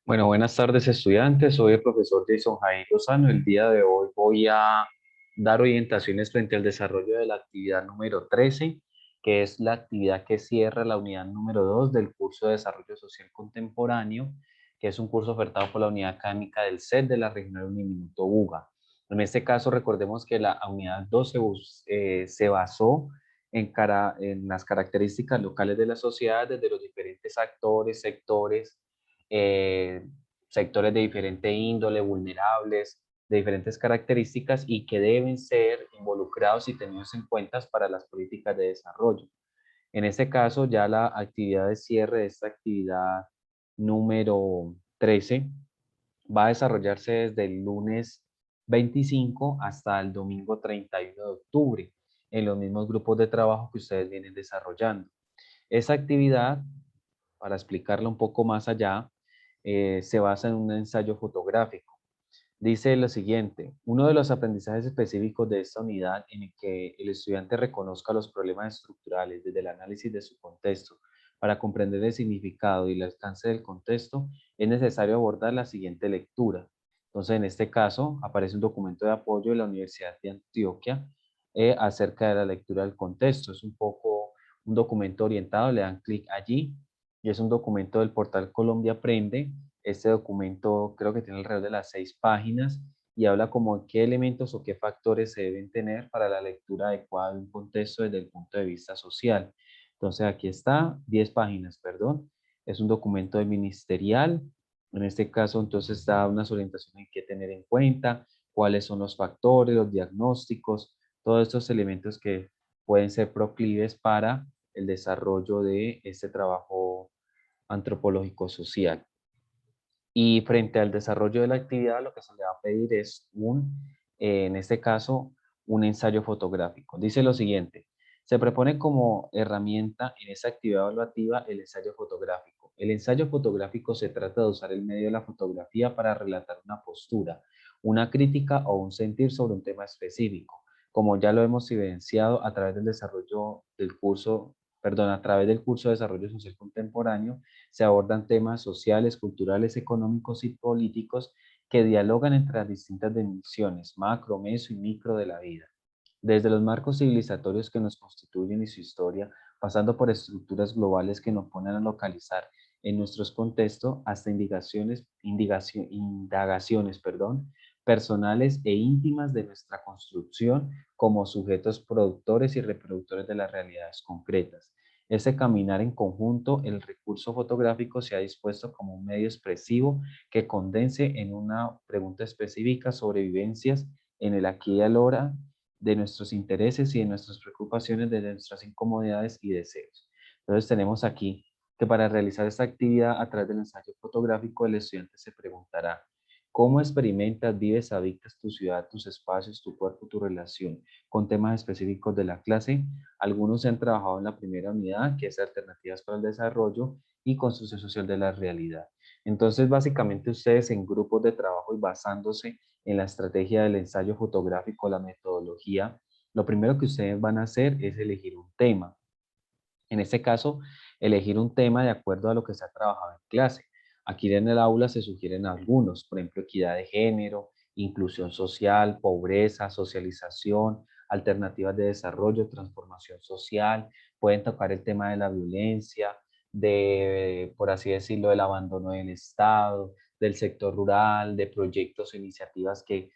Bueno, buenas tardes estudiantes, soy el profesor Jason Jair Lozano. El día de hoy voy a dar orientaciones frente al desarrollo de la actividad número 13, que es la actividad que cierra la unidad número 2 del curso de Desarrollo Social Contemporáneo, que es un curso ofertado por la unidad académica del CED de la Regional Uniminuto Buga. En este caso, recordemos que la unidad 2 se basó en las características locales de la sociedad desde los diferentes actores, sectores, eh, sectores de diferente índole, vulnerables, de diferentes características y que deben ser involucrados y tenidos en cuenta para las políticas de desarrollo. En este caso, ya la actividad de cierre de esta actividad número 13 va a desarrollarse desde el lunes 25 hasta el domingo 31 de octubre en los mismos grupos de trabajo que ustedes vienen desarrollando. Esa actividad, para explicarla un poco más allá, se basa en un ensayo fotográfico. Dice lo siguiente: uno de los aprendizajes específicos de esta unidad en el que el estudiante reconozca los problemas estructurales desde el análisis de su contexto para comprender el significado y el alcance del contexto, es necesario abordar la siguiente lectura. Entonces, en este caso, aparece un documento de apoyo de la Universidad de Antioquia acerca de la lectura del contexto. Es un poco un documento orientado, le dan clic allí y es un documento del portal Colombia Aprende. Este documento creo que tiene alrededor de las 6 páginas y habla como qué elementos o qué factores se deben tener para la lectura adecuada de un contexto desde el punto de vista social. Entonces aquí está, 10 páginas, perdón. Es un documento ministerial. En este caso, entonces da unas orientaciones en qué tener en cuenta, cuáles son los factores, los diagnósticos, todos estos elementos que pueden ser proclives para el desarrollo de este trabajo antropológico social. Y frente al desarrollo de la actividad, lo que se le va a pedir es en este caso, un ensayo fotográfico. Dice lo siguiente: se propone como herramienta en esa actividad evaluativa el ensayo fotográfico. El ensayo fotográfico se trata de usar el medio de la fotografía para relatar una postura, una crítica o un sentir sobre un tema específico, como ya lo hemos evidenciado a través del desarrollo del curso, perdón, a través del curso de Desarrollo Social Contemporáneo. Se abordan temas sociales, culturales, económicos y políticos que dialogan entre las distintas dimensiones, macro, meso y micro de la vida. Desde los marcos civilizatorios que nos constituyen y su historia, pasando por estructuras globales que nos ponen a localizar en nuestros contextos, hasta indagaciones, personales e íntimas de nuestra construcción como sujetos productores y reproductores de las realidades concretas. Ese caminar en conjunto, el recurso fotográfico se ha dispuesto como un medio expresivo que condense en una pregunta específica sobre vivencias en el aquí y ahora, de nuestros intereses y de nuestras preocupaciones, de nuestras incomodidades y deseos. Entonces tenemos aquí que para realizar esta actividad a través del ensayo fotográfico, el estudiante se preguntará: ¿cómo experimentas, vives, habitas tu ciudad, tus espacios, tu cuerpo, tu relación con temas específicos de la clase? Algunos se han trabajado en la primera unidad, que es Alternativas para el Desarrollo y Construcción Social de la Realidad. Entonces, básicamente ustedes en grupos de trabajo y basándose en la estrategia del ensayo fotográfico, la metodología, lo primero que ustedes van a hacer es elegir un tema. En este caso, elegir un tema de acuerdo a lo que se ha trabajado en clase. Aquí en el aula se sugieren algunos, por ejemplo, equidad de género, inclusión social, pobreza, socialización, alternativas de desarrollo, transformación social. Pueden tocar el tema de la violencia, de, por así decirlo, del abandono del Estado, del sector rural, de proyectos o iniciativas que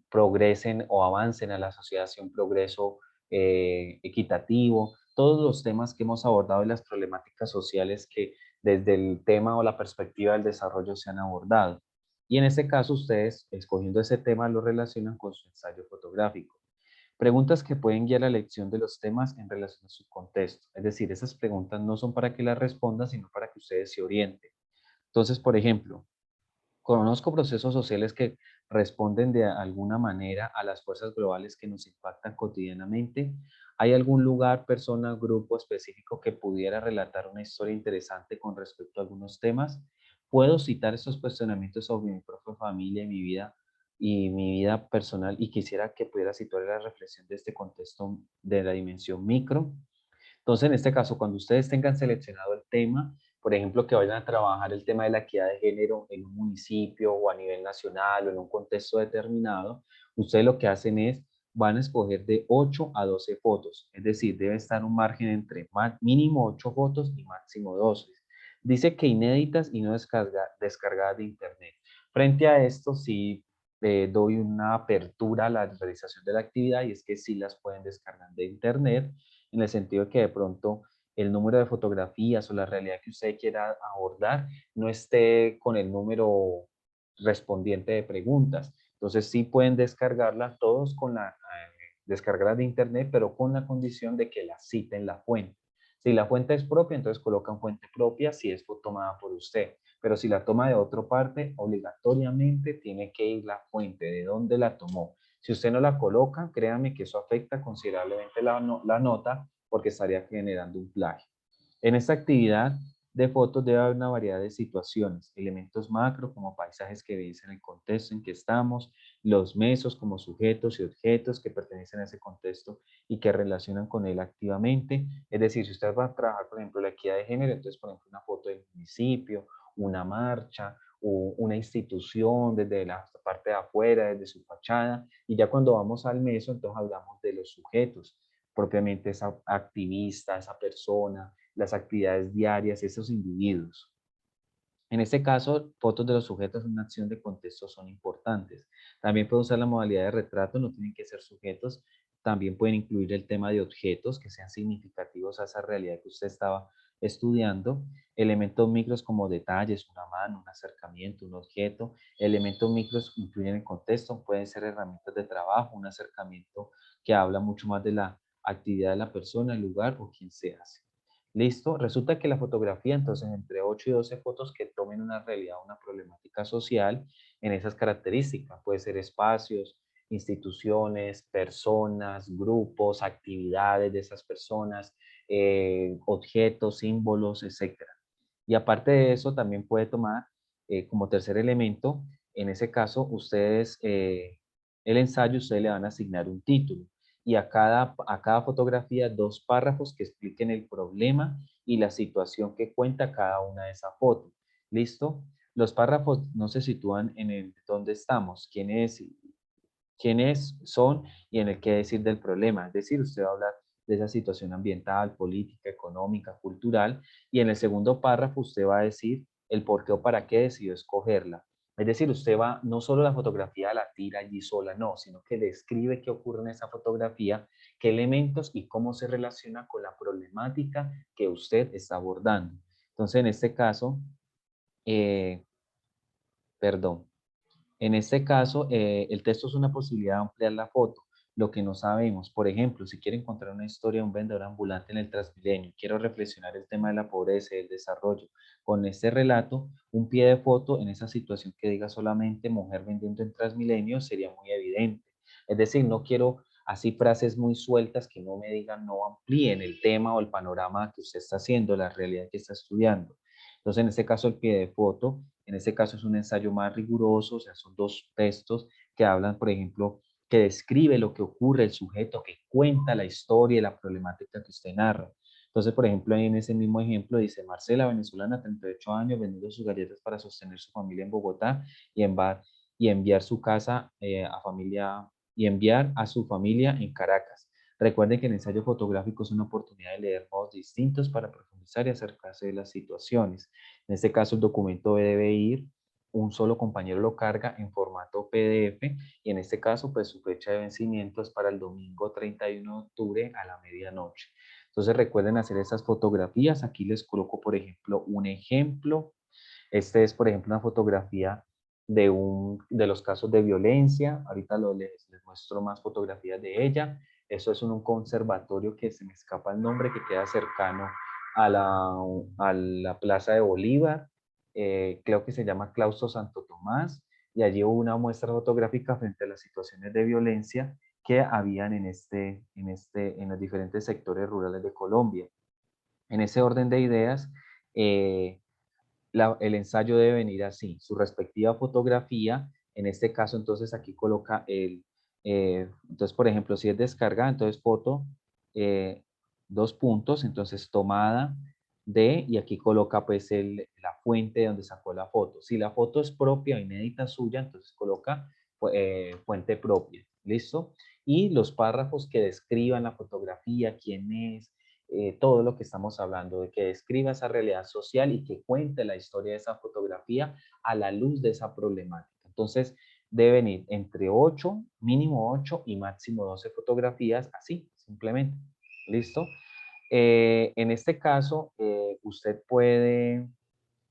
progresen o avancen a la sociedad hacia un progreso equitativo. Todos los temas que hemos abordado y las problemáticas sociales que desde el tema o la perspectiva del desarrollo se han abordado. Y en este caso, ustedes, escogiendo ese tema, lo relacionan con su ensayo fotográfico. Preguntas que pueden guiar la elección de los temas en relación a su contexto. Es decir, esas preguntas no son para que las respondan, sino para que ustedes se orienten. Entonces, por ejemplo, conozco procesos sociales que responden de alguna manera a las fuerzas globales que nos impactan cotidianamente. ¿Hay algún lugar, persona, grupo específico que pudiera relatar una historia interesante con respecto a algunos temas? Puedo citar estos cuestionamientos sobre mi propia familia y mi vida personal, y quisiera que pudiera situar la reflexión de este contexto de la dimensión micro. Entonces, en este caso, cuando ustedes tengan seleccionado el tema, por ejemplo, que vayan a trabajar el tema de la equidad de género en un municipio o a nivel nacional o en un contexto determinado, ustedes lo que hacen es, van a escoger de 8 a 12 fotos, es decir, debe estar un margen entre mínimo 8 fotos y máximo 12. Dice que inéditas y no descargadas de internet. Frente a esto, sí doy una apertura a la realización de la actividad y es que sí las pueden descargar de internet, en el sentido de que de pronto el número de fotografías o la realidad que usted quiera abordar no esté con el número respondiente de preguntas. Entonces sí pueden descargarla todos con descargarlas de internet, pero con la condición de que la citen la fuente. Si la fuente es propia, entonces colocan fuente propia si es tomada por usted. Pero si la toma de otra parte, obligatoriamente tiene que ir la fuente, de dónde la tomó. Si usted no la coloca, créanme que eso afecta considerablemente la nota porque estaría generando un plagio. En esta actividad de fotos debe haber una variedad de situaciones, elementos macro como paisajes que dicen el contexto en que estamos, los mesos como sujetos y objetos que pertenecen a ese contexto y que relacionan con él activamente. Es decir, si usted va a trabajar, por ejemplo, la equidad de género, entonces, por ejemplo, una foto del municipio, una marcha o una institución desde la parte de afuera, desde su fachada, y ya cuando vamos al meso, entonces hablamos de los sujetos, propiamente esa activista, esa persona, las actividades diarias, esos individuos. En este caso, fotos de los sujetos en una acción de contexto son importantes. También puede usar la modalidad de retrato, no tienen que ser sujetos. También pueden incluir el tema de objetos que sean significativos a esa realidad que usted estaba estudiando. Elementos micros como detalles, una mano, un acercamiento, un objeto. Elementos micros incluyen el contexto, pueden ser herramientas de trabajo, un acercamiento que habla mucho más de la actividad de la persona, el lugar o quién se hace. Listo, resulta que la fotografía, entonces, entre 8 y 12 fotos que tomen una realidad, una problemática social en esas características, puede ser espacios, instituciones, personas, grupos, actividades de esas personas, objetos, símbolos, etcétera. Y aparte de eso, también puede tomar como tercer elemento, en ese caso, ustedes, el ensayo, ustedes le van a asignar un título y a cada fotografía 2 párrafos que expliquen el problema y la situación que cuenta cada una de esas fotos. ¿Listo? Los párrafos no se sitúan en el dónde estamos, quiénes son y en el qué decir del problema. Es decir, usted va a hablar de esa situación ambiental, política, económica, cultural, y en el segundo párrafo usted va a decir el por qué o para qué decidió escogerla. Es decir, usted va, no solo la fotografía la tira allí sola, no, sino que describe qué ocurre en esa fotografía, qué elementos y cómo se relaciona con la problemática que usted está abordando. Entonces, en este caso, eh, perdón, en este caso, el texto es una posibilidad de ampliar la foto, lo que no sabemos. Por ejemplo, si quiero encontrar una historia de un vendedor ambulante en el Transmilenio, quiero reflexionar el tema de la pobreza y el desarrollo. Con este relato, un pie de foto en esa situación que diga solamente mujer vendiendo en Transmilenio sería muy evidente. Es decir, no quiero así frases muy sueltas que no me digan, no amplíen el tema o el panorama que usted está haciendo, la realidad que está estudiando. Entonces, en este caso, el pie de foto, en este caso es un ensayo más riguroso, o sea, son 2 textos que hablan, por ejemplo, que describe lo que ocurre, el sujeto, que cuenta la historia y la problemática que usted narra. Entonces, por ejemplo, ahí en ese mismo ejemplo dice, Marcela, venezolana, 38 años, vendiendo sus galletas para sostener su familia en Bogotá y, y enviar su casa y enviar a su familia en Caracas. Recuerden que el ensayo fotográfico es una oportunidad de leer modos distintos para profundizar y acercarse de las situaciones. En este caso, el documento debe ir, un solo compañero lo carga en formato PDF y en este caso, pues su fecha de vencimiento es para el domingo 31 de octubre a la medianoche. Entonces recuerden hacer esas fotografías. Aquí les coloco, por ejemplo, un ejemplo. Este es, por ejemplo, una fotografía de los casos de violencia. Ahorita les muestro más fotografías de ella. Eso es un conservatorio que se me escapa el nombre, que queda cercano a la Plaza de Bolívar. Creo que se llama Claustro Santo Tomás. Y allí hubo una muestra fotográfica frente a las situaciones de violencia que habían en los diferentes sectores rurales de Colombia. En ese orden de ideas, eh, el ensayo debe venir así, su respectiva fotografía, en este caso entonces aquí coloca entonces por ejemplo si es descarga, entonces foto, 2 puntos, entonces tomada de, y aquí coloca pues la fuente de donde sacó la foto. Si la foto es propia o inédita suya, entonces coloca fuente propia, ¿listo? Y los párrafos que describan la fotografía, quién es, todo lo que estamos hablando, de que describa esa realidad social y que cuente la historia de esa fotografía a la luz de esa problemática. Entonces, deben ir entre 8, mínimo 8 y máximo 12 fotografías, así, simplemente. ¿Listo? En este caso, usted puede,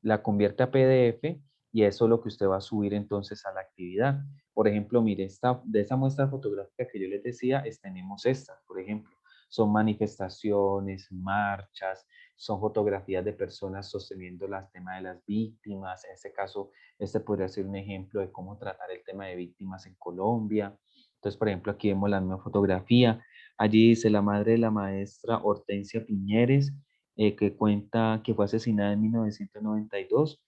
la convierte a PDF y eso es lo que usted va a subir entonces a la actividad. Por ejemplo, mire, de esa muestra fotográfica que yo les decía, tenemos estas, por ejemplo. Son manifestaciones, marchas, son fotografías de personas sosteniendo el tema de las víctimas. En este caso, este podría ser un ejemplo de cómo tratar el tema de víctimas en Colombia. Entonces, por ejemplo, aquí vemos la misma fotografía. Allí dice la madre de la maestra Hortensia Piñeres, que cuenta que fue asesinada en 1992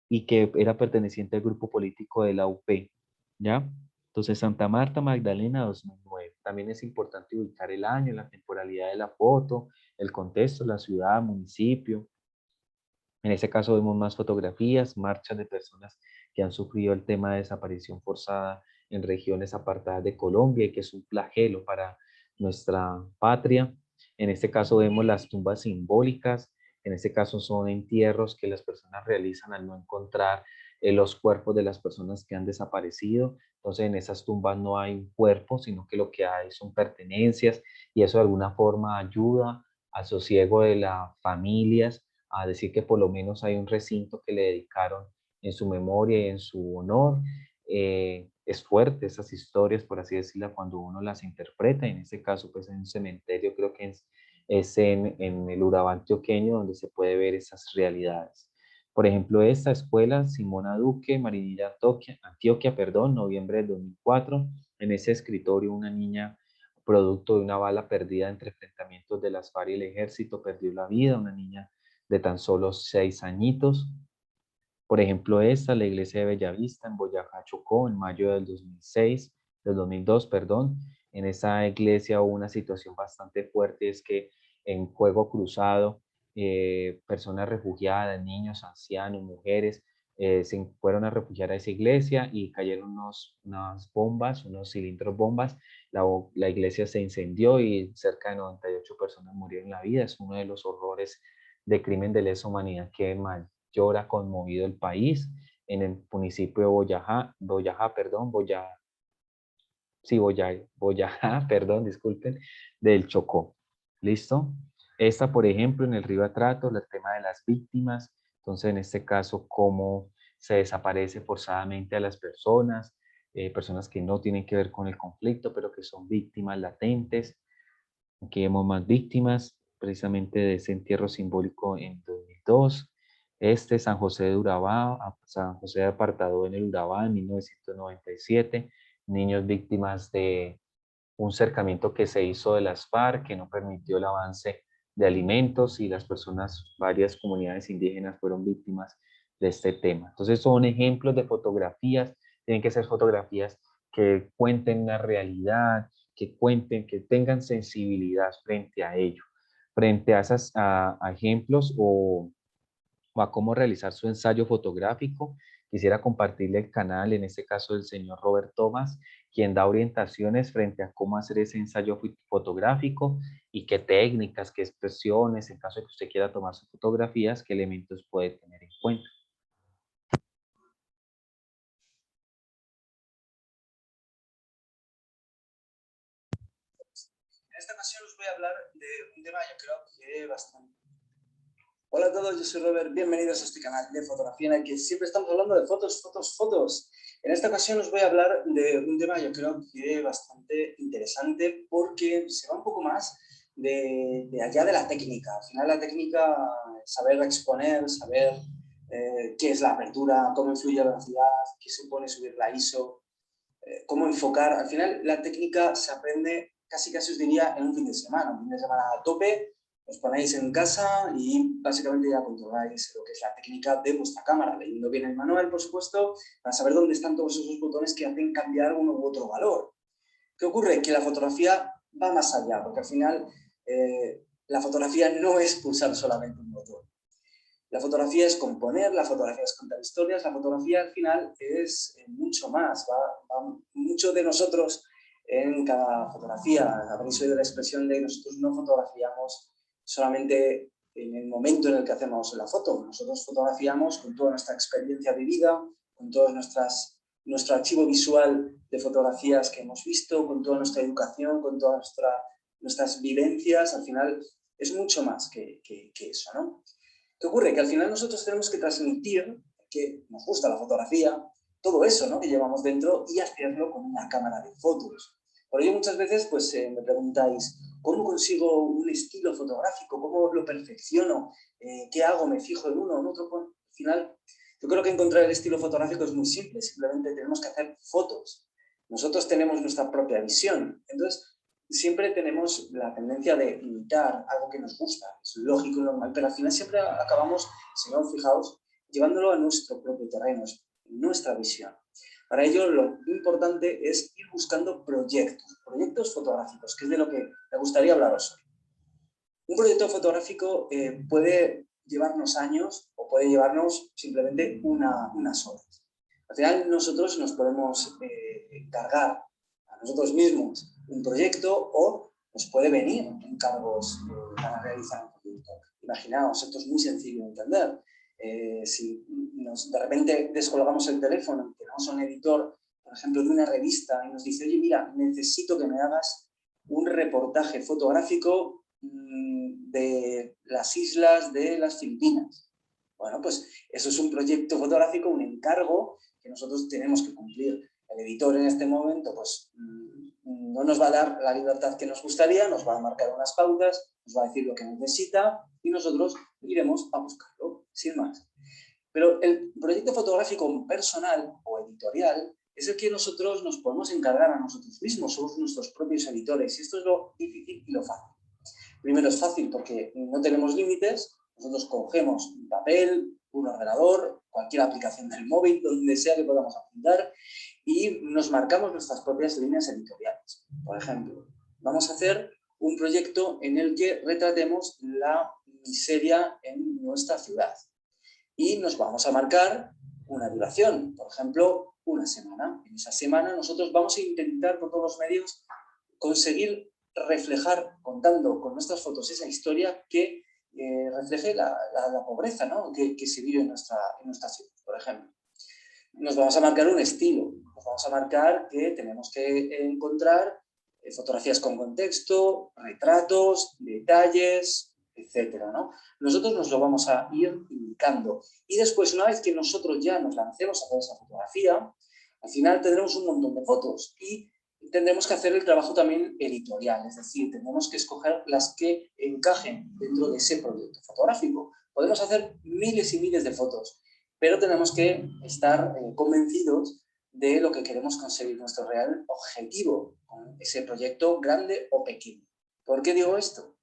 y que era perteneciente al grupo político de la UP, ¿ya? Entonces, Santa Marta Magdalena 2009. También es importante ubicar el año, la temporalidad de la foto, el contexto, la ciudad, municipio. En ese caso vemos más fotografías, marchas de personas que han sufrido el tema de desaparición forzada en regiones apartadas de Colombia y que es un flagelo para nuestra patria. En este caso vemos las tumbas simbólicas, en este caso son entierros que las personas realizan al no encontrar los cuerpos de las personas que han desaparecido. Entonces en esas tumbas no hay un cuerpo, sino que lo que hay son pertenencias y eso de alguna forma ayuda al sosiego de las familias a decir que por lo menos hay un recinto que le dedicaron en su memoria y en su honor. Es fuerte esas historias, por así decirlo, cuando uno las interpreta. En este caso, pues en un cementerio, creo que es en el Urabá antioqueño donde se puede ver esas realidades. Por ejemplo, esta escuela, Simona Duque, Marinilla Antioquia, perdón, noviembre del 2004. En ese escritorio, una niña producto de una bala perdida entre enfrentamientos de las FARC y el ejército perdió la vida, una niña de tan solo 6 añitos. Por ejemplo, esta, la iglesia de Bellavista en Boyacá, Chocó, en mayo del 2002, perdón. En esa iglesia hubo una situación bastante fuerte, es que en fuego cruzado, personas refugiadas, niños, ancianos, mujeres, se fueron a refugiar a esa iglesia y cayeron unas bombas, unos cilindros bombas. La iglesia se incendió y cerca de 98 personas murieron en la vida. Es uno de los horrores de crimen de lesa humanidad que mayor ha conmovido el país en el municipio de Boyajá, perdón, disculpen, del Chocó. ¿Listo? Esta, por ejemplo, en el río Atrato, el tema de las víctimas. Entonces, en este caso, cómo se desaparece forzadamente a las personas, personas que no tienen que ver con el conflicto, pero que son víctimas latentes. Aquí vemos más víctimas, precisamente de ese entierro simbólico en 2002. San José de Urabá, San José de Apartadó en el Urabá en 1997. Niños víctimas de un cercamiento que se hizo de las FARC, que no permitió el avance de alimentos y las personas, varias comunidades indígenas fueron víctimas de este tema. Entonces son ejemplos de fotografías, tienen que ser fotografías que cuenten una realidad, que cuenten, que tengan sensibilidad frente a ello, frente a, a ejemplos o a cómo realizar su ensayo fotográfico. Quisiera compartirle el canal, en este caso del señor Robert Thomas, quien da orientaciones frente a cómo hacer ese ensayo fotográfico y qué técnicas, qué expresiones, en caso de que usted quiera tomar sus fotografías, qué elementos puede tener en cuenta. En esta ocasión os voy a hablar de un tema yo creo que bastante... Hola a todos, yo soy Robert, bienvenidos a este canal de fotografía en el que siempre estamos hablando de fotos, fotos, fotos. En esta ocasión os voy a hablar de un tema yo creo que bastante interesante porque se va un poco más de allá de la técnica. Al final la técnica, saber exponer, saber qué es la apertura, cómo influye la velocidad, qué supone subir la ISO, cómo enfocar. Al final la técnica se aprende casi os diría en un fin de semana a tope, os ponéis en casa y básicamente ya controláis lo que es la técnica de vuestra cámara, leyendo bien el manual, por supuesto, para saber dónde están todos esos botones que hacen cambiar uno u otro valor. ¿Qué ocurre? Que la fotografía va más allá, porque al final la fotografía no es pulsar solamente un botón. La fotografía es componer, la fotografía es contar historias, la fotografía al final es mucho más, va mucho de nosotros en cada fotografía. Habréis oído la expresión de nosotros no fotografiamos solamente en el momento en el que hacemos la foto, nosotros fotografiamos con toda nuestra experiencia vivida, con todo nuestro archivo visual de fotografías que hemos visto, con toda nuestra educación, con todas nuestras vivencias. Al final es mucho más que eso, ¿no? ¿Qué ocurre? Que al final nosotros tenemos que transmitir que nos gusta la fotografía, todo eso, ¿no?, que llevamos dentro, y hacerlo con una cámara de fotos. Por ello muchas veces pues, me preguntáis, ¿cómo consigo un estilo fotográfico? ¿Cómo lo perfecciono? ¿Qué hago? ¿Me fijo en uno o en otro? Bueno, al final, yo creo que encontrar el estilo fotográfico es muy simple, simplemente tenemos que hacer fotos. Nosotros tenemos nuestra propia visión, entonces siempre tenemos la tendencia de imitar algo que nos gusta, es lógico y normal, pero al final siempre acabamos, si no, fijaos, llevándolo a nuestro propio terreno, es nuestra visión. Para ello, lo importante es ir buscando proyectos fotográficos, que es de lo que me gustaría hablaros hoy. Un proyecto fotográfico puede llevarnos años o puede llevarnos simplemente unas horas. Al final, nosotros nos podemos encargar a nosotros mismos un proyecto o nos puede venir encargos para realizar un proyecto. Imaginaos, esto es muy sencillo de entender. Si de repente descolgamos el teléfono y tenemos a un editor, por ejemplo, de una revista y nos dice, oye, mira, necesito que me hagas un reportaje fotográfico de las islas de las Filipinas. Bueno, pues eso es un proyecto fotográfico, un encargo que nosotros tenemos que cumplir. El editor en este momento pues no nos va a dar la libertad que nos gustaría, nos va a marcar unas pautas, nos va a decir lo que necesita y nosotros iremos a buscarlo, sin más. Pero el proyecto fotográfico personal o editorial es el que nosotros nos podemos encargar a nosotros mismos, somos nuestros propios editores, y esto es lo difícil y lo fácil. Primero es fácil porque no tenemos límites, nosotros cogemos un papel, un ordenador, cualquier aplicación del móvil, donde sea que podamos apuntar, y nos marcamos nuestras propias líneas editoriales. Por ejemplo, vamos a hacer un proyecto en el que retratemos la miseria en nuestra ciudad. Y nos vamos a marcar una duración, por ejemplo, una semana. En esa semana nosotros vamos a intentar por todos los medios conseguir reflejar, contando con nuestras fotos, esa historia que refleje la pobreza, ¿no?, que se vive en nuestra ciudad, por ejemplo. Nos vamos a marcar un estilo, nos vamos a marcar que tenemos que encontrar fotografías con contexto, retratos, detalles, etcétera, ¿no? Nosotros nos lo vamos a ir indicando. Y después, una vez que nosotros ya nos lancemos a hacer esa fotografía, al final tendremos un montón de fotos y tendremos que hacer el trabajo también editorial, es decir, tendremos que escoger las que encajen dentro de ese proyecto fotográfico. Podemos hacer miles y miles de fotos, pero tenemos que estar convencidos de lo que queremos conseguir, nuestro real objetivo con ese proyecto grande o pequeño. ¿Por qué digo esto?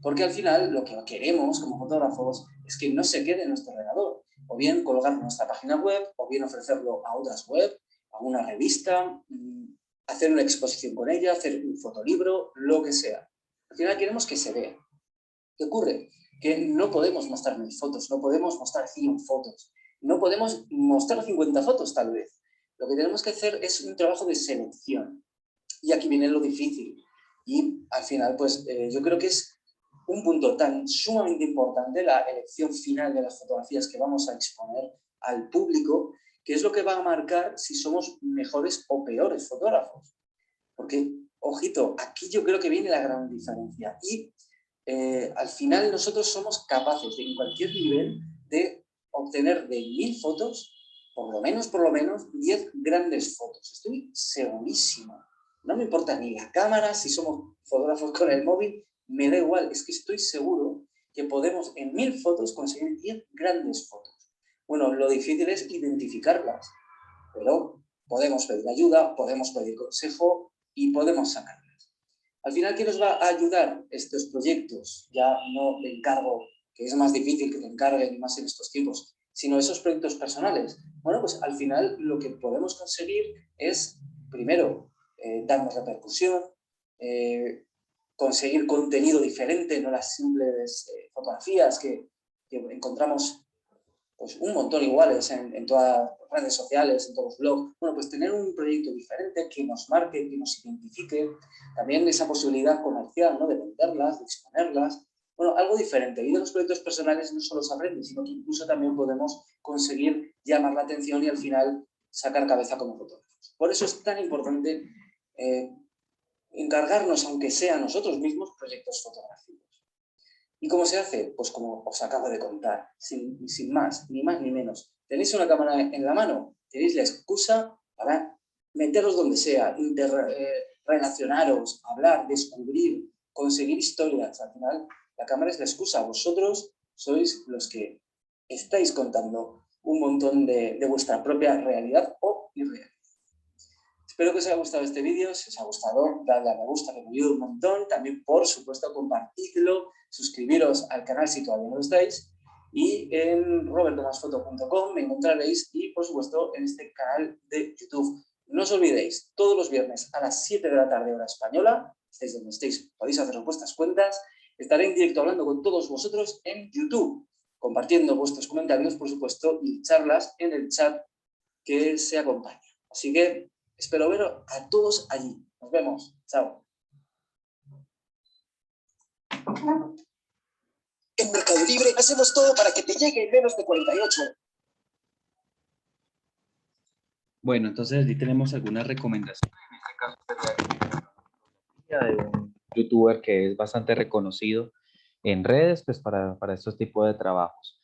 Porque al final lo que queremos como fotógrafos es que no se quede en nuestro ordenador, o bien colgarlo en nuestra página web, o bien ofrecerlo a otras web, a una revista, hacer una exposición con ella, hacer un fotolibro, lo que sea. Al final queremos que se vea. ¿Qué ocurre? Que no podemos mostrar 1000 fotos, no podemos mostrar 100 fotos, no podemos mostrar 50 fotos tal vez. Lo que tenemos que hacer es un trabajo de selección. Y aquí viene lo difícil. Y al final, pues yo creo que es un punto tan sumamente importante la elección final de las fotografías que vamos a exponer al público, que es lo que va a marcar si somos mejores o peores fotógrafos. Porque, ojito, aquí yo creo que viene la gran diferencia. Y al final nosotros somos capaces de, en cualquier nivel, de obtener de 1000 fotos, por lo menos 10 grandes fotos. Estoy segurísimo. No me importa ni la cámara, si somos fotógrafos con el móvil, me da igual. Es que estoy seguro que podemos en 1000 fotos conseguir 10 grandes fotos. Bueno, lo difícil es identificarlas, pero podemos pedir ayuda, podemos pedir consejo y podemos sacarlas. Al final, ¿qué nos va a ayudar estos proyectos? Ya no de encargo, que es más difícil que te encarguen más en estos tiempos, sino esos proyectos personales. Bueno, pues al final lo que podemos conseguir es, primero, darnos repercusión, conseguir contenido diferente, no las simples fotografías que encontramos pues un montón iguales en todas las redes sociales, en todos los blogs. Bueno, pues tener un proyecto diferente que nos marque, que nos identifique, también esa posibilidad comercial, ¿no? De venderlas, de exponerlas. Bueno, algo diferente. Y de los proyectos personales no solo se aprende, sino que incluso también podemos conseguir llamar la atención y al final sacar cabeza como fotógrafos. Por eso es tan importante encargarnos, aunque sea nosotros mismos, proyectos fotográficos. ¿Y cómo se hace? Pues como os acabo de contar, sin más ni menos. ¿Tenéis una cámara en la mano? Tenéis la excusa para meteros donde sea, relacionaros, hablar, descubrir, conseguir historias. Al final, la cámara es la excusa. Vosotros sois los que estáis contando un montón de vuestra propia realidad o irrealidad. Espero que os haya gustado este vídeo. Si os ha gustado, dadle a me gusta, que me ayuda un montón. También, por supuesto, compartidlo, suscribiros al canal si todavía no lo estáis. Y en robertomasfoto.com me encontraréis y, por supuesto, en este canal de YouTube. No os olvidéis, todos los viernes a las 7 de la tarde, hora española, estéis donde estéis, podéis hacer vuestras cuentas. Estaré en directo hablando con todos vosotros en YouTube, compartiendo vuestros comentarios, por supuesto, y charlas en el chat que se acompaña. Así que espero veros a todos allí. Nos vemos. Chao. En Mercado Libre hacemos todo para que te llegue en menos de 48. Bueno, entonces aquí tenemos algunas recomendaciones. En este caso sería de un youtuber que es bastante reconocido en redes, pues para estos tipos de trabajos.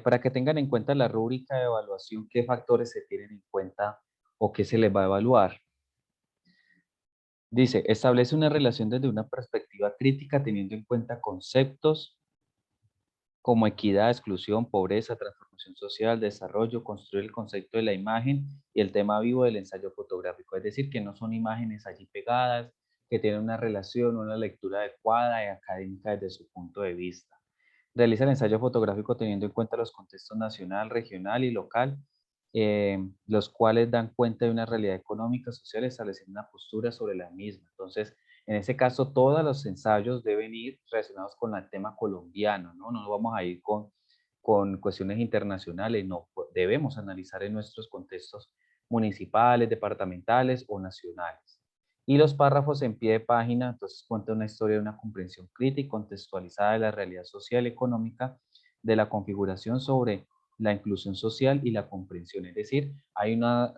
Para que tengan en cuenta la rúbrica de evaluación, qué factores se tienen en cuenta o qué se les va a evaluar. Dice, establece una relación desde una perspectiva crítica teniendo en cuenta conceptos como equidad, exclusión, pobreza, transformación social, desarrollo, construir el concepto de la imagen y el tema vivo del ensayo fotográfico. Es decir, que no son imágenes allí pegadas, que tienen una relación, una lectura adecuada y académica desde su punto de vista. Realiza el ensayo fotográfico teniendo en cuenta los contextos nacional, regional y local, los cuales dan cuenta de una realidad económica, social, estableciendo una postura sobre la misma. Entonces, en ese caso, todos los ensayos deben ir relacionados con el tema colombiano, ¿no? No vamos a ir con cuestiones internacionales, no, debemos analizar en nuestros contextos municipales, departamentales o nacionales. Y los párrafos en pie de página, entonces cuenta una historia de una comprensión crítica y contextualizada de la realidad social y económica, de la configuración sobre la inclusión social y la comprensión. Es decir, hay una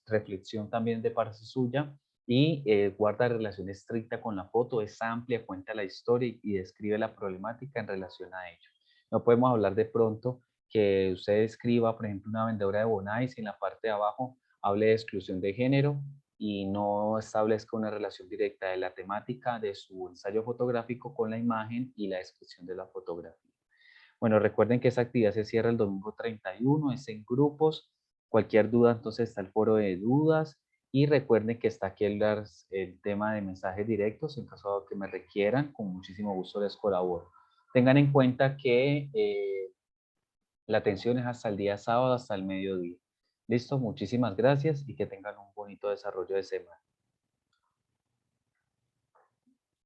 reflexión también de parte suya y guarda relación estricta con la foto, es amplia, cuenta la historia y describe la problemática en relación a ello. No podemos hablar de pronto que usted escriba, por ejemplo, una vendedora de Bonais y en la parte de abajo hable de exclusión de género y no establezca una relación directa de la temática de su ensayo fotográfico con la imagen y la descripción de la fotografía. Bueno, recuerden que esa actividad se cierra el domingo 31, es en grupos. Cualquier duda, entonces está el foro de dudas. Y recuerden que está aquí el tema de mensajes directos, en caso de que me requieran, con muchísimo gusto les colaboro. Tengan en cuenta que la atención es hasta el día sábado, hasta el mediodía. Listo, muchísimas gracias y que tengan un bonito desarrollo de semana.